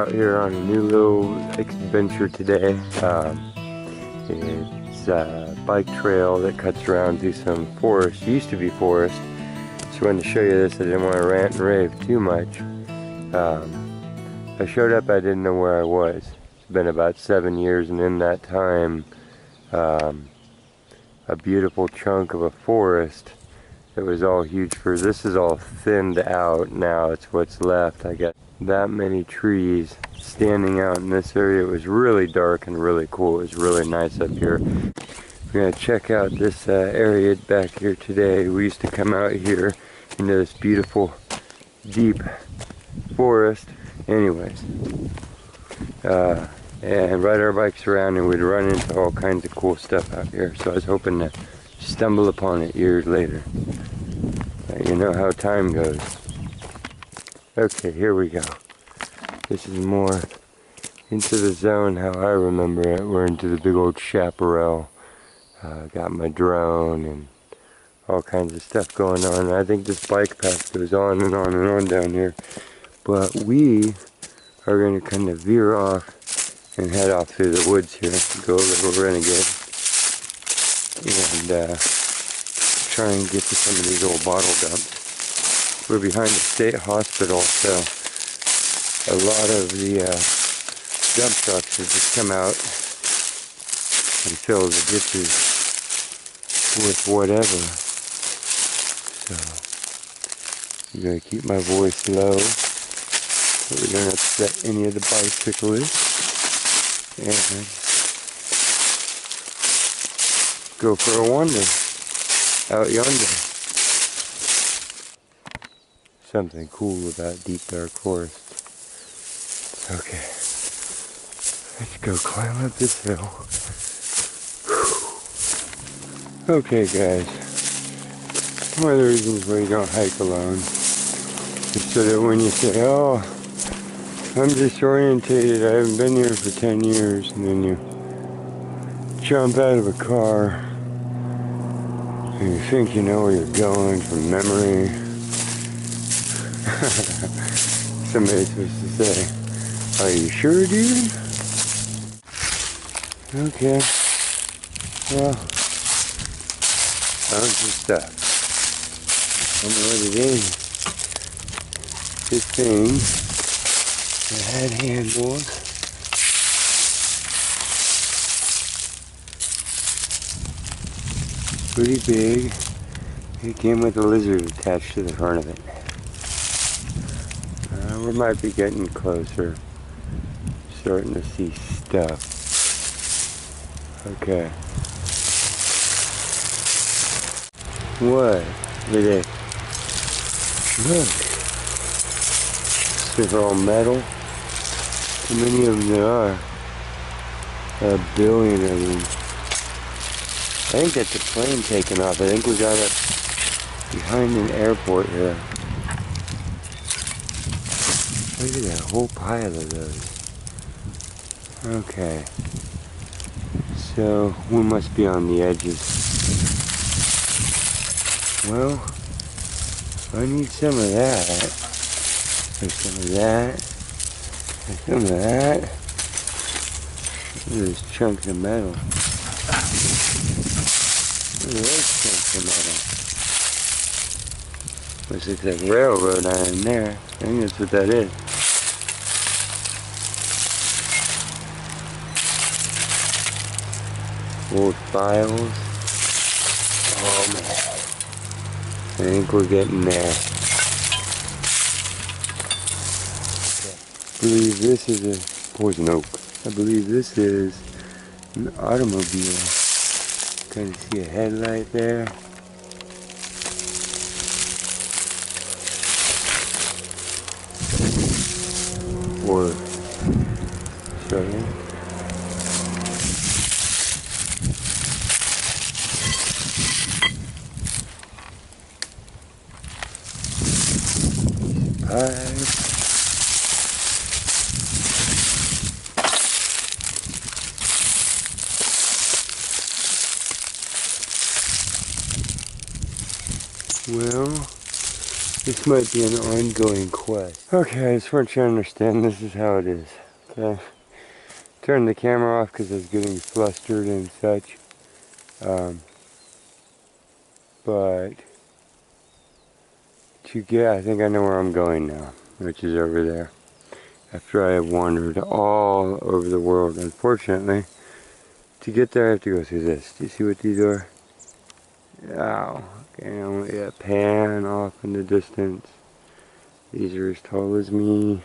out here on a new little adventure today. It's a bike trail that cuts around through some forest. Used to be forest. Just wanted to show you this. I didn't want to rant and rave too much. I showed up, I didn't know where I was. It's been about 7 years, and in that time, a beautiful chunk of a forest that was all huge for, this is all thinned out now. It's what's left. I got that many trees standing out in this area. It was really dark and really cool. It was really nice up here. We're gonna check out this area back here today. We used to come out here into this beautiful deep forest anyways, and ride our bikes around, and we'd run into all kinds of cool stuff out here. So I was hoping to stumble upon it years later. You know how time goes. Okay, here we go. This is more into the zone how I remember it. We're into the big old chaparral. Got my drone and all kinds of stuff going on. I think this bike path goes on and on and on down here. But we are going to kind of veer off and head off through the woods here. Go a little renegade. And try and get to some of these old bottle dumps. We're behind the state hospital, so a lot of the dump trucks have just come out and fill the ditches with whatever. So I'm going to keep my voice low so we don't upset any of the bicyclists. And go for a wander out yonder. Something cool about deep dark forest. Okay, let's go climb up this hill. Whew. Okay guys, one of the reasons why you don't hike alone is so that when you say, oh, I'm disorientated, I haven't been here for 10 years, and then you jump out of a car and you think you know where you're going from memory. Somebody's supposed to say, are you sure, dude? Okay. Well, found some stuff. I don't know what it is. This thing that had handles. Pretty big. It came with a lizard attached to the front of it. We might be getting closer. Starting to see stuff. Okay. What? Look at it. Look. They're all metal. How many of them there are? A billion of them. I think that's a plane taking off. I think we got it behind an airport here. Look at that whole pile of those. Okay. So, we must be on the edges. Well, I need some of that. There's some of that. There's some of that. Look at those chunks of metal. Look at those chunks of metal. This looks like railroad iron there. I think that's what that is. Old files. Oh man. I think we're getting there. I believe this is a poison oak. I believe this is an automobile. Kind of see a headlight there. Or something. Well, This might be an ongoing quest. Okay, I just want you to understand this is how it is. Okay. Turn the camera off because I was getting flustered and such. But I think I know where I'm going now, which is over there. After I have wandered all over the world, unfortunately, to get there I have to go through this. Do you see what these are? Ow. Okay, only a pan off in the distance. These are as tall as me,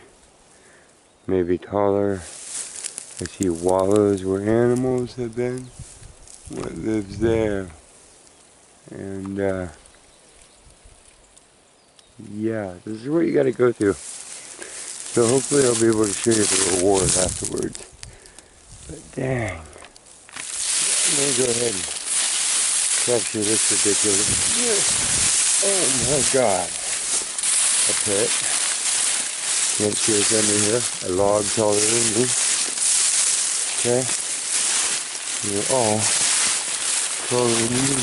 maybe taller. I see wallows where animals have been. What lives there? And yeah, this is what you gotta go through. So hopefully I'll be able to show you the reward afterwards. But dang. I'm gonna go ahead and capture this ridiculous. Oh my god. A pit. Can't see what's under here. A log taller than me. Okay. You're all taller than me.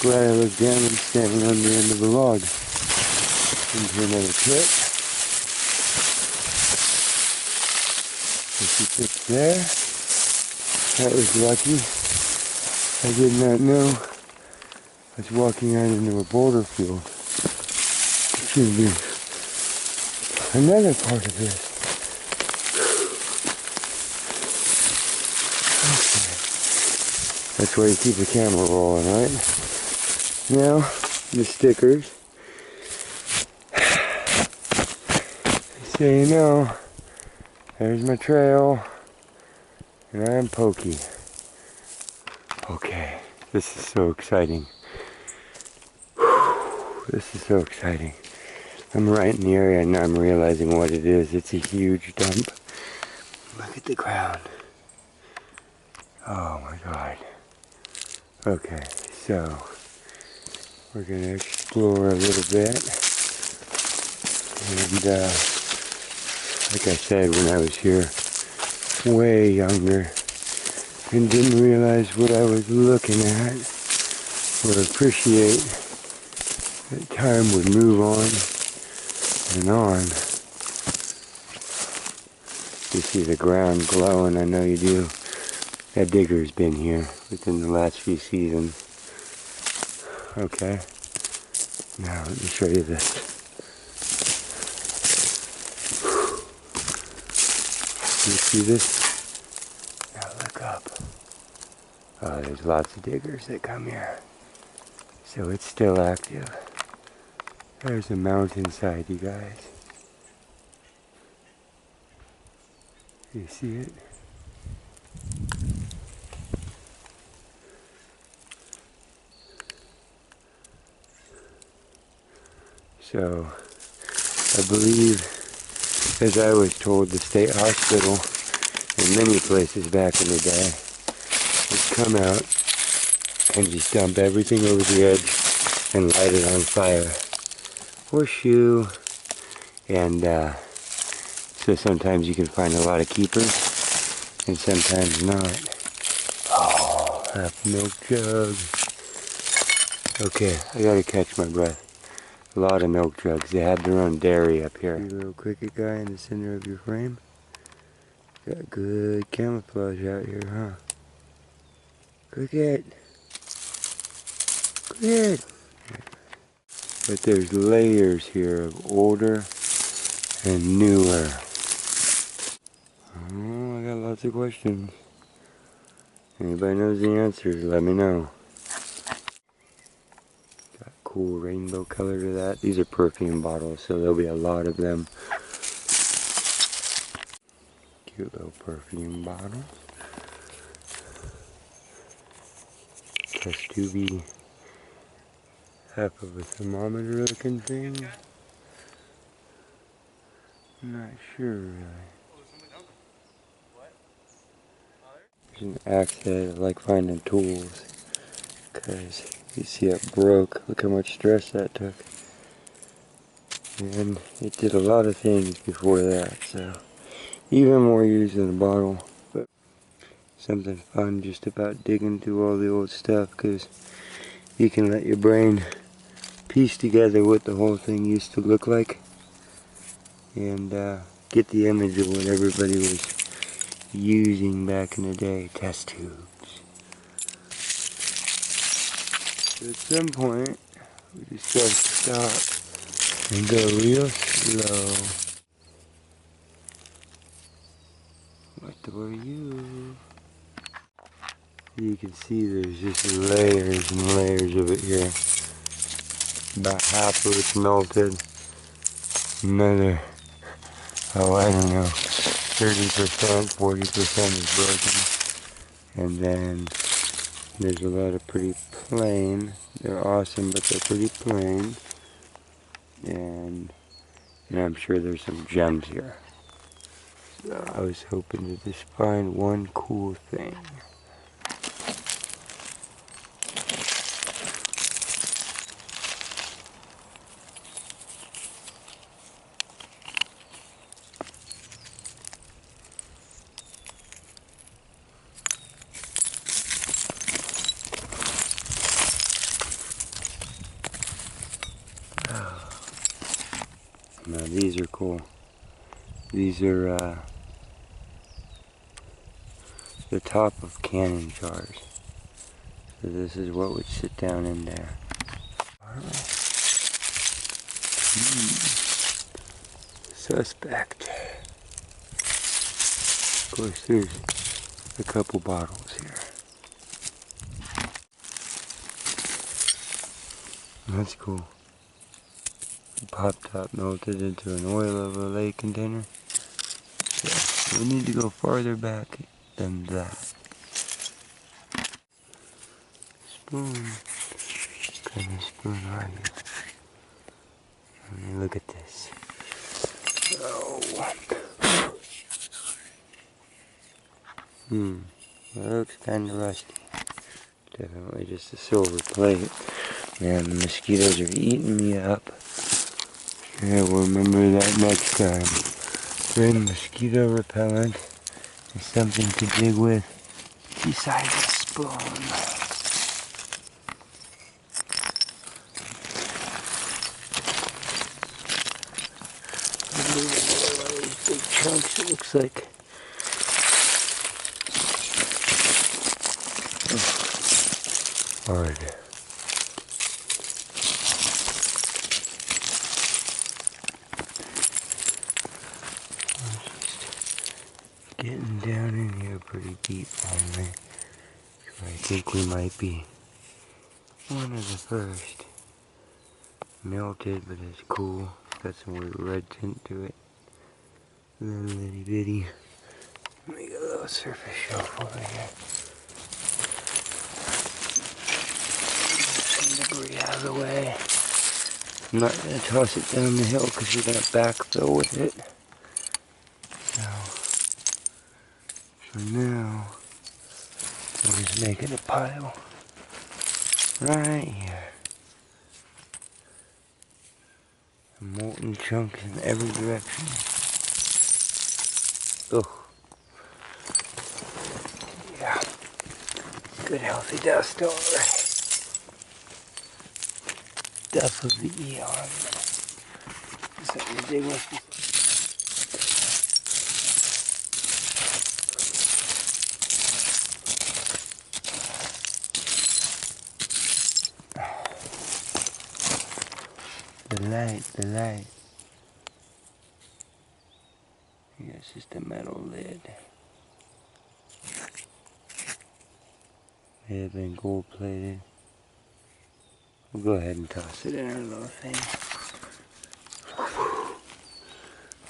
Glad I looked down and standing on the end of the log. Into another pit. There's a pit there. That was lucky. I did not know I was walking out into a boulder field. Should be another part of this. Okay. That's why you keep the camera rolling, right? Now, the stickers. So you know, there's my trail, and I'm Pokey. Okay, this is so exciting. This is so exciting. I'm right in the area and I'm realizing what it is. It's a huge dump. Look at the ground. Oh my god. Okay, so we're gonna explore a little bit. And like I said, when I was here way younger and didn't realize what I was looking at or appreciate that time would move on and on. You see the ground glowing, I know you do. That digger's been here within the last few seasons. Okay, now let me show you this. You see this? Now look up. Oh, there's lots of diggers that come here. So it's still active. There's a mountainside, you guys. You see it? So, I believe, as I was told, the state hospital and many places back in the day would come out and just dump everything over the edge and light it on fire. Horseshoe. And so sometimes you can find a lot of keepers and sometimes not. Oh, half milk jug. Okay, I gotta catch my breath. A lot of milk jugs. They have their own dairy up here. See a little cricket guy in the center of your frame. Got good camouflage out here, huh? Cricket! Cricket! But there's layers here of older and newer. Oh, I got lots of questions. Anybody knows the answers, let me know. Got a cool rainbow color to that. These are perfume bottles, so there'll be a lot of them. Cute little perfume bottle. Test tubey. Half of a thermometer looking thing. I'm not sure really. There's an axe head. I like finding tools because you see it broke. Look how much stress that took. And it did a lot of things before that, so even more use than a bottle. But something fun just about digging through all the old stuff because you can let your brain piece together what the whole thing used to look like and get the image of what everybody was using back in the day. Test tubes. So at some point, we just gotta stop and go real slow. What were you? You can see there's just layers and layers of it here. About half of it's melted. Another, oh I don't know, 30%, 40% is broken. And then there's a lot of pretty plain. They're awesome, but they're pretty plain. And I'm sure there's some gems here. So I was hoping to just find one cool thing. Now these are cool. These are the top of canning jars. So this is what would sit down in there. Suspect. Of course there's a couple bottles here. That's cool. Pop top melted into an oil overlay container. So we need to go farther back than that. Spoon. What kind of spoon are you? I mean, look at this. Oh. That looks kind of rusty. Definitely just a silver plate. Man, the mosquitoes are eating me up. Yeah, we'll remember that next time. Bring mosquito repellent is something to dig with besides a spoon. One of these big chunks, it looks like. Hard. Getting down in here pretty deep finally. So I think we might be one of the first. Melted, but it's cool. Got some weird red tint to it. Little itty bitty. Let me get a little surface shelf over here. Some debris out of the way. I'm not going to toss it down the hill because we're going to backfill with it. So, for now, we're just making a pile right here. Molten chunks in every direction. Ugh. Yeah. Good healthy dust already. Stuff of the eon. Something to dig with. The light. Yeah, it's just a metal lid. May have been gold plated. We'll go ahead and toss it in our little thing.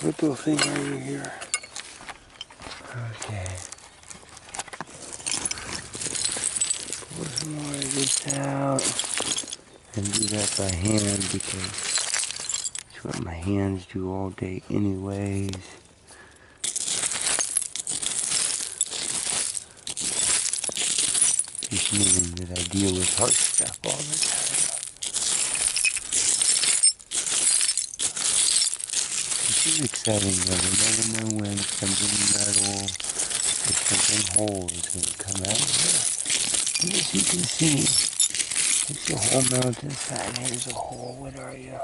What little thing are you here? Okay. Pour some more of this out. And do that by hand because it's what my hands do all day anyways. Just meaning that I deal with hard stuff all the time. This is exciting though. You never know when something metal or something whole is going to come out of here. And as you can see, It's a hole melted inside. Here's a hole. What are you?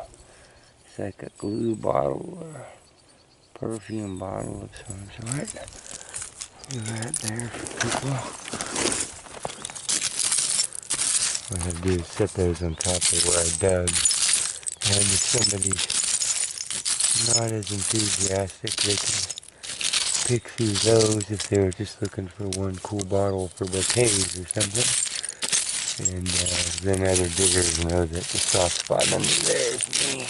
It's like a glue bottle or perfume bottle of some sort. Leave that there for people. What I have to do is set those on top of where I dug. And if somebody's not as enthusiastic, they can pick through those if they were just looking for one cool bottle for bouquets or something. And then other diggers know that the soft spot under there is me.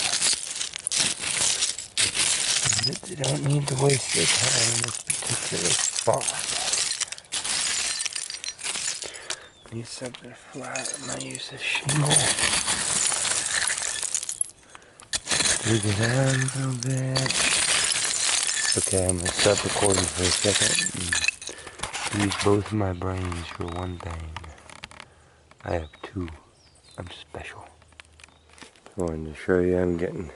And that they don't need to waste their time in this particular spot. Need something flat. I might use a shingle. Dig it out a little bit. Okay, I'm going to stop recording for a second and use both of my brains for one thing. I have two. I'm special. I wanted to show you I'm getting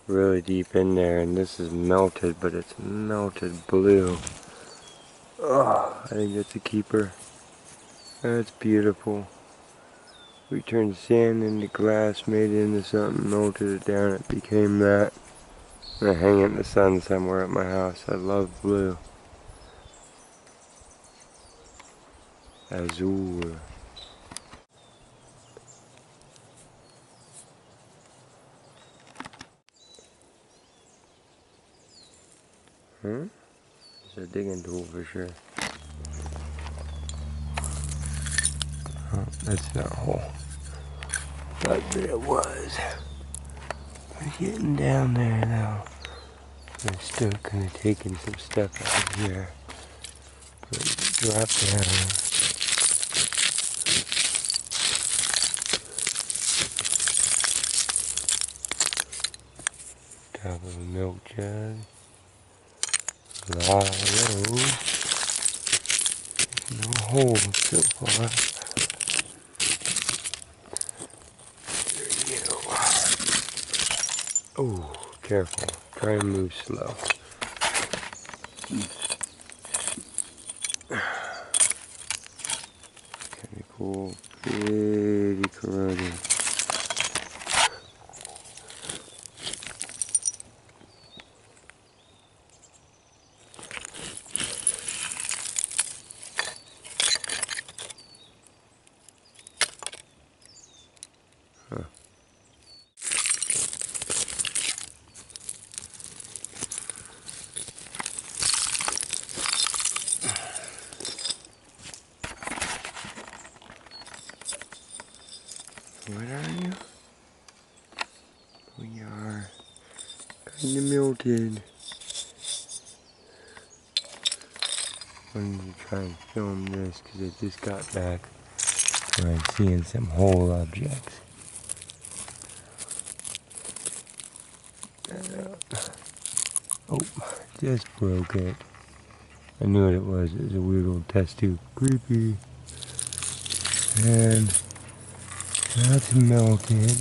really deep in there, and this is melted, but it's melted blue. Oh, I think that's a keeper. That's beautiful. We turned sand into glass, made it into something, melted it down, it became that. I'm gonna hang it in the sun somewhere at my house. I love blue. Azure. Huh? It's a digging tool for sure. Oh, that's not a hole. Thought that it was. We're getting down there now. I'm still kind of taking some stuff out of here. Drop down. Top of a milk jug. Low. No holes so far. There you go. Oh, careful. Try and move slow. Chemical, pretty corroded. Huh. What are you? We are kind of melted. Wanted to try and film this because I just got back where I'm seeing some whole objects. Oh, just broke it. I knew what it was. It was a weird old test tube. Creepy. And that's melted.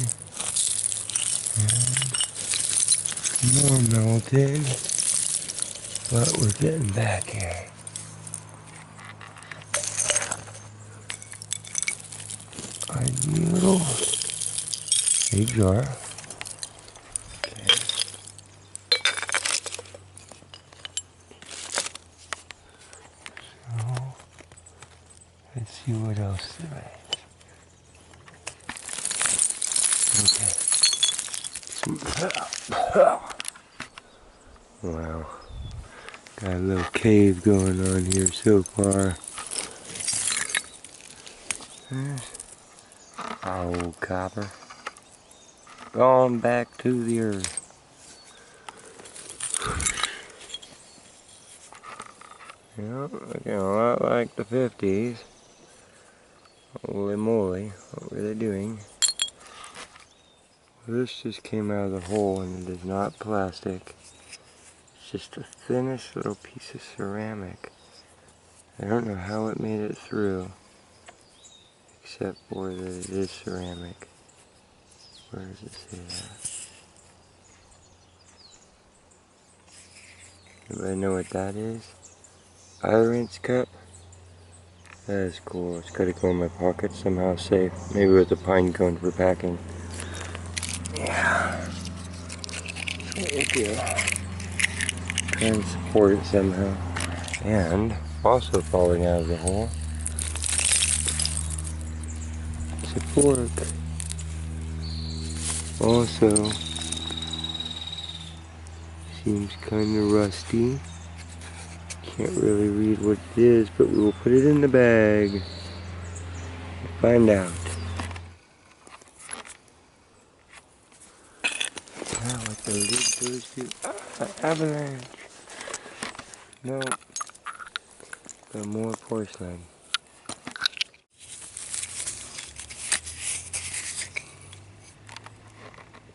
And more melted. But we're getting back here. A little big jar. Okay. So let's see what else there is. Okay. Wow. Got a little cave going on here so far. There's old copper. Gone back to the earth. Yeah, looking a lot like the 50s. Holy moly, what were they doing? This just came out of the hole, and it is not plastic. It's just the thinnest little piece of ceramic. I don't know how it made it through, except for that it is ceramic. Where does it say that? Anybody know what that is? Fire rinse cup? That is cool. It's gotta go in my pocket somehow safe. Maybe with a pine cone for packing. Yeah. Thank you. Try and support it somehow. And also falling out of the hole. It's a fork. Also seems kind of rusty. Can't really read what it is, but we will put it in the bag. Find out. Now what the lid goes to. Avalanche. No. Got more porcelain.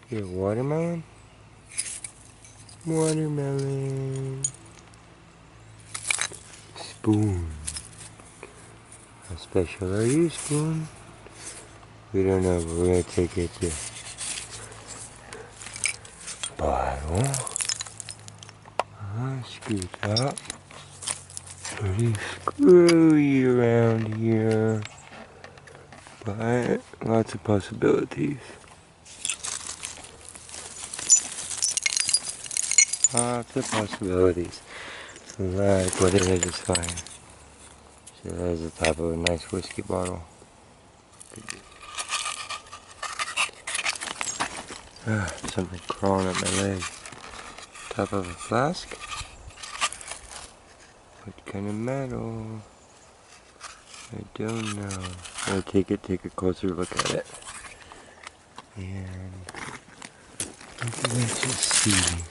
Here, watermelon? Watermelon. Spoon. How special are you, spoon? We don't know, but we're gonna take it to bottle. Screw top. Pretty screwy around here. But lots of possibilities. Lots of possibilities. Like what it is fine. So there's the top of a nice whiskey bottle. Something crawling up my leg. Top of a flask. What kind of metal? I don't know. I'll take a closer look at it. And let's just see.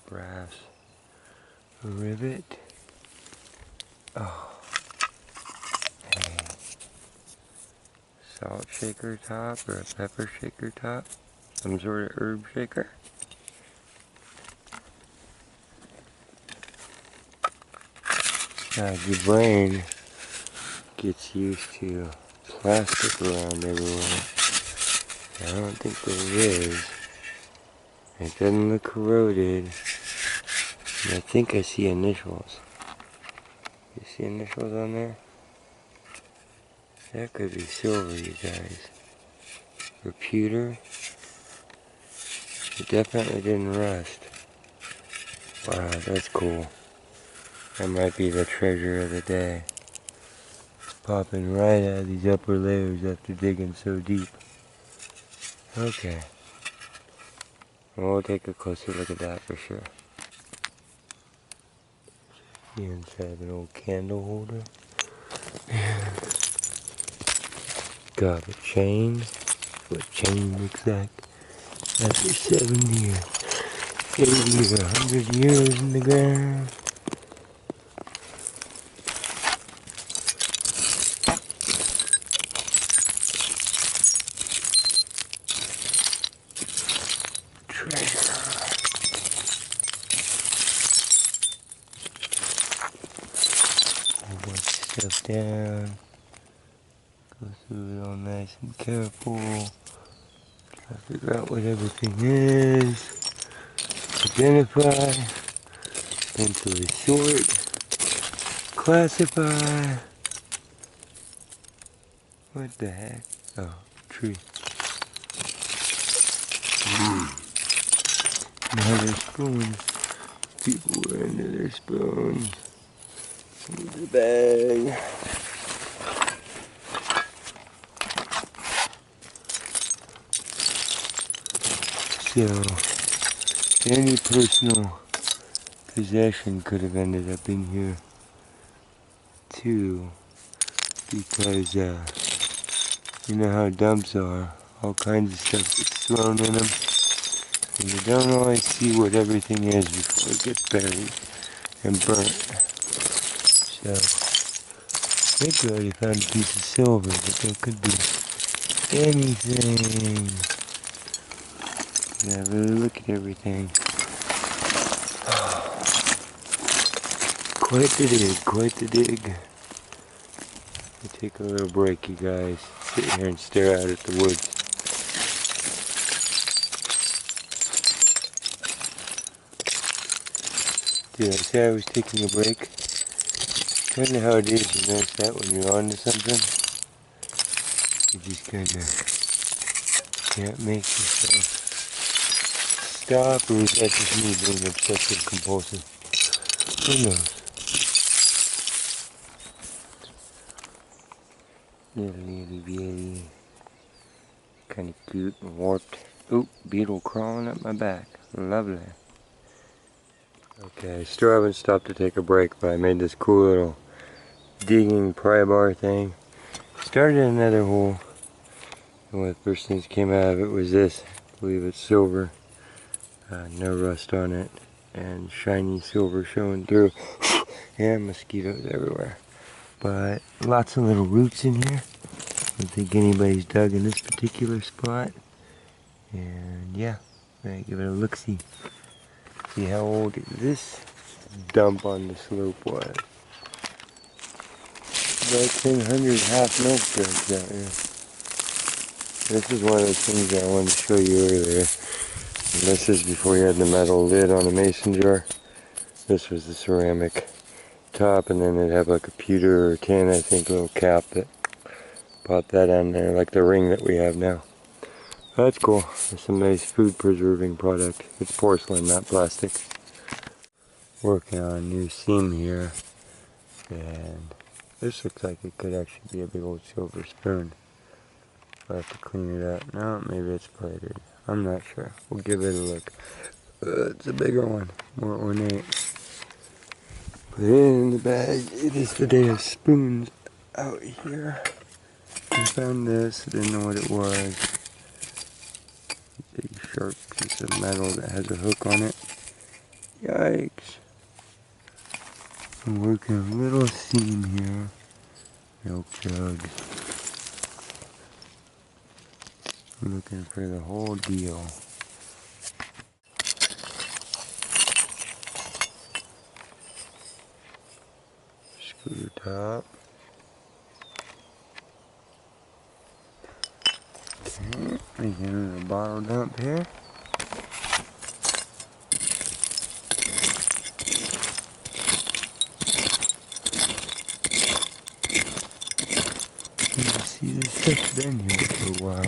Brass rivet. Oh. Hey. Salt shaker top or a pepper shaker top. Some sort of herb shaker. Your brain gets used to plastic around everywhere. I don't think there is. It doesn't look corroded. And I think I see initials. You see initials on there? That could be silver, you guys. Or pewter. It definitely didn't rust. Wow, that's cool. That might be the treasure of the day. It's popping right out of these upper layers after digging so deep. Okay. We'll take a closer look at that for sure. The inside of an old candle holder. Got a chain. What chain looks like after 70 or 80 or 100 years in the ground. Stuff down, go through it all nice and careful, try to figure out what everything is, identify, mentally sort, classify. What the heck? Oh, tree. Now their spoons. People were into their spoons. The bag. So, any personal possession could have ended up in here too, because you know how dumps are. All kinds of stuff gets thrown in them, and you don't always see what everything is before it gets buried and burnt. So, I think we already found a piece of silver, but there could be anything. Yeah, really look at everything. Quite the dig, quite the dig. We'll take a little break, you guys. Sit here and stare out at the woods. Did I say I was taking a break? Kinda how it is, you notice that when you're on to something? You just kinda can't make yourself stop, or is that just me being obsessive compulsive? Who knows? Little bitty. Kinda cute and warped. Oop, beetle crawling up my back. Lovely. Okay, still haven't stopped to take a break, but I made this cool little digging pry bar thing. Started another hole. And one of the first things came out of it was this. I believe it's silver. No rust on it. And shiny silver showing through. And mosquitoes everywhere. But lots of little roots in here. I don't think anybody's dug in this particular spot. And yeah, I give it a look-see. See how old this dump on the slope was. About 1,000 half milk jugs out here. This is one of those things that I wanted to show you earlier. And this is before you had the metal lid on a mason jar. This was the ceramic top, and then it'd have like a pewter or tin, I think, little cap that popped that on there, like the ring that we have now. That's cool. It's a nice food preserving product. It's porcelain, not plastic. Working on a new seam here, and this looks like it could actually be a big old silver spoon. I'll have to clean it up. No, maybe it's plated. I'm not sure. We'll give it a look. It's a bigger one, more ornate. Put it in the bag. It is the day of spoons out here. I found this, didn't know what it was. Big sharp piece of metal that has a hook on it. Yikes. I'm working a little seam here. Milk jugs. I'm looking for the whole deal. Screw top. Okay, making a bottle dump here. You can see this stuff's been here for a while.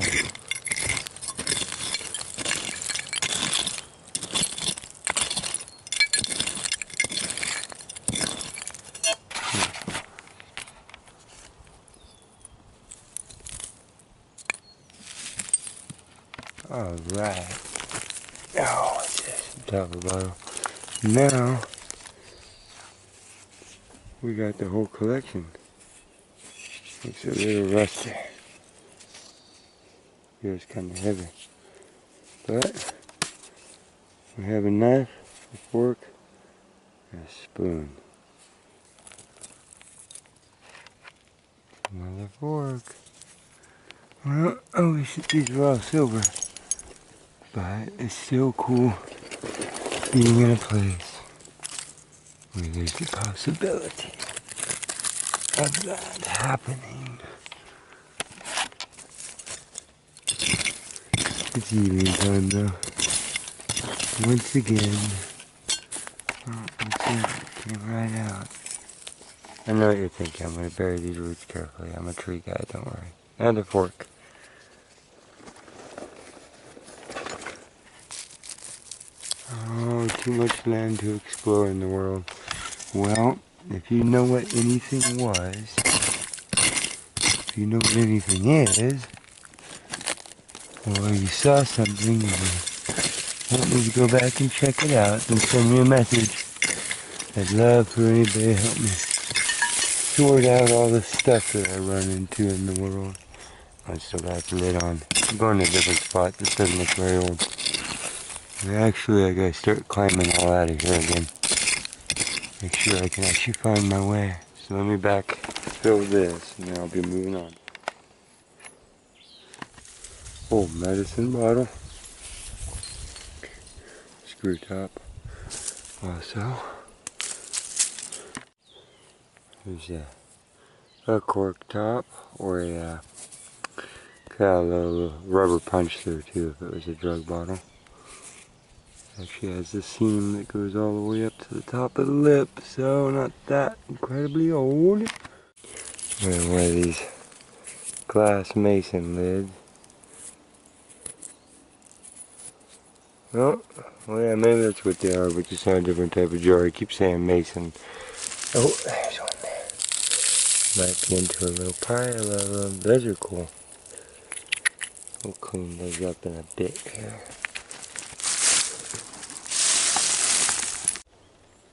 Alright. Oh, what's this? Top of the bottle. Now, we got the whole collection. It's a little rusty. It's kind of heavy. But, we have a knife, a fork, and a spoon. Another fork. Well, I wish that these were all silver. But it's still cool being in a place where there's the possibility of that happening. It's evening time though. Once again. Oh, it came right out. I know what you're thinking. I'm going to bury these roots carefully. I'm a tree guy, don't worry. And a fork. Oh, too much land to explore in the world. Well, if you know what anything was, if you know what anything is, or you saw something and you want me to go back and check it out, then send me a message. I'd love for anybody to help me sort out all the stuff that I run into in the world. I still got the lid on. I'm going to a different spot. This doesn't look very old. And actually, I gotta start climbing all out of here again. Make sure I can actually find my way. So let me backfill this, and then I'll be moving on. Old medicine bottle. Screw top. Also, there's a cork top, or a got a little rubber punch through too if it was a drug bottle. Actually has a seam that goes all the way up to the top of the lip, so not that incredibly old. And one of these glass mason lids. Oh, well yeah, maybe that's what they are, but just on a different type of jar. I keep saying mason. Oh, there's one there. Might be into a little pile of them. Those are cool. We'll clean those up in a bit here.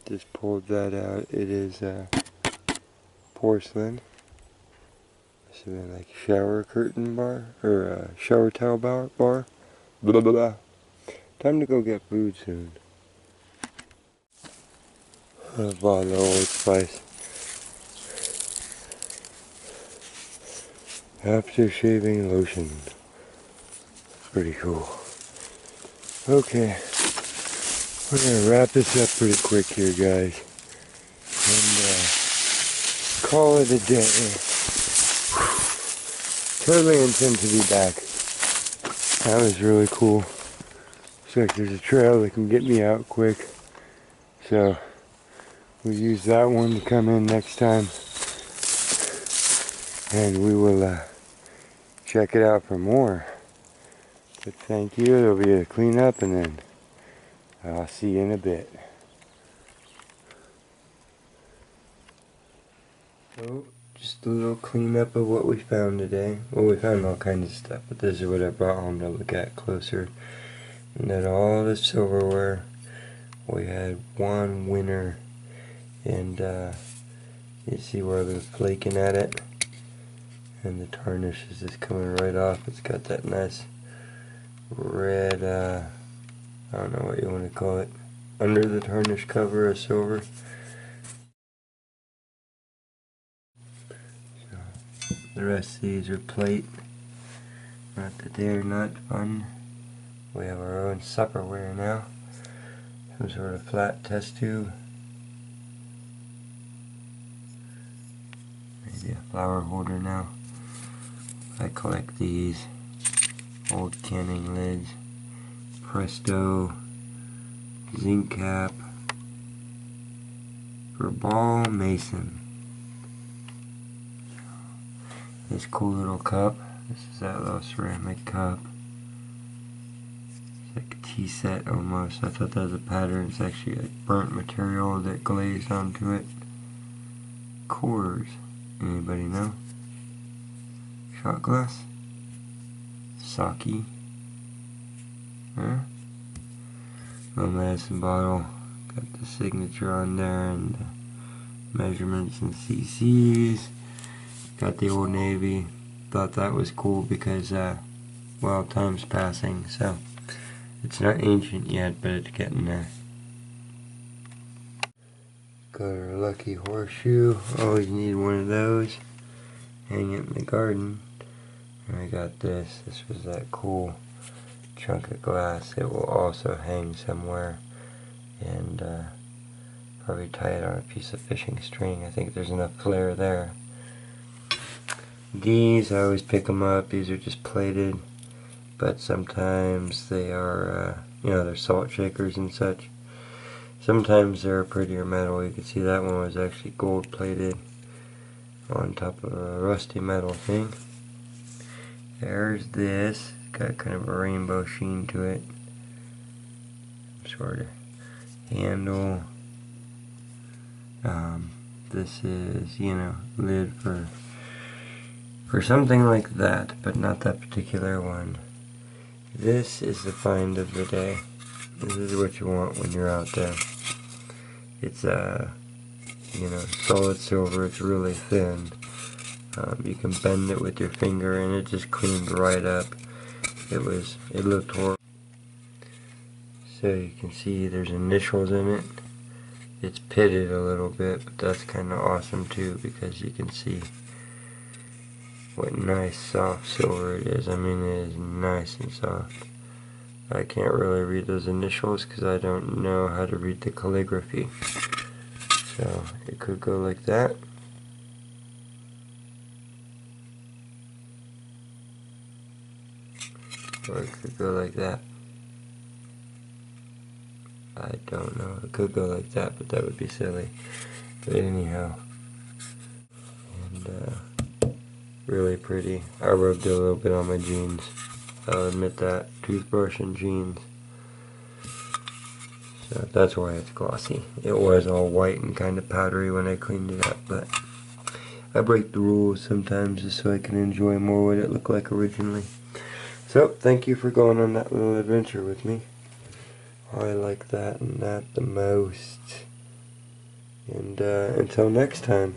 Just pulled that out. It is porcelain. This would be like shower curtain bar, or shower towel bar. Blah, blah, blah. Time to go get food soon. A bottle of Old Spice. After shaving lotion. Pretty cool. Okay. We're gonna wrap this up pretty quick here, guys. And call it a day. Totally intend to be back. That was really cool. Looks like there's a trail that can get me out quick. So we'll use that one to come in next time. And we will check it out for more. But thank you. There'll be a cleanup and then I'll see you in a bit. So, just a little cleanup of what we found today. Well, we found all kinds of stuff, but this is what I brought home to look at closer. And then all the silverware. We had one winner, and you see where they're flaking at it. And the tarnish is just coming right off. It's got that nice red, I don't know what you want to call it, under the tarnish cover of silver. So the rest of these are plate. Not that they're not fun. We have our own supperware now. Some sort of flat test tube. Maybe a flower holder now. I collect these old canning lids. Presto zinc cap for ball mason. This cool little cup. This is that little ceramic cup. It's like a tea set almost. I thought that was a pattern. It's actually like burnt material that glazed onto it. Coors. Anybody know? Shot glass? Sake? Huh? Little medicine bottle. Got the signature on there and the measurements and cc's. Got the Old Navy. Thought that was cool because, well, time's passing, so it's not ancient yet, but it's getting there. Got our lucky horseshoe. Always need one of those. Hang it in the garden. And I got this. This was that cool chunk of glass. It will also hang somewhere. And probably tie it on a piece of fishing string. I think there's enough flare there. These, I always pick them up. These are just plated. But sometimes they are, you know, they're salt shakers and such. Sometimes they're prettier metal. You can see that one was actually gold plated on top of a rusty metal thing. There's this. It's got kind of a rainbow sheen to it. Sort of handle. This is, you know, lid for something like that, but not that particular one. This is the find of the day. This is what you want when you're out there. It's you know, solid silver. It's really thin. You can bend it with your finger and it just cleaned right up. It looked horrible. So you can see there's initials in it. It's pitted a little bit, but that's kind of awesome too because you can see what nice soft silver it is. I mean, it is nice and soft. I can't really read those initials because I don't know how to read the calligraphy. So it could go like that. Or it could go like that. I don't know. It could go like that, but that would be silly. But anyhow, and really pretty. I rubbed it a little bit on my jeans. I'll admit that. Toothbrush and jeans. So that's why it's glossy. It was all white and kind of powdery when I cleaned it up, but I break the rules sometimes just so I can enjoy more what it looked like originally. So, thank you for going on that little adventure with me. I like that and that the most. And until next time,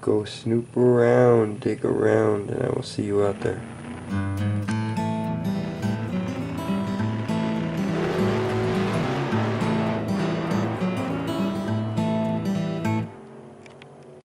go snoop around, dig around, and I will see you out there.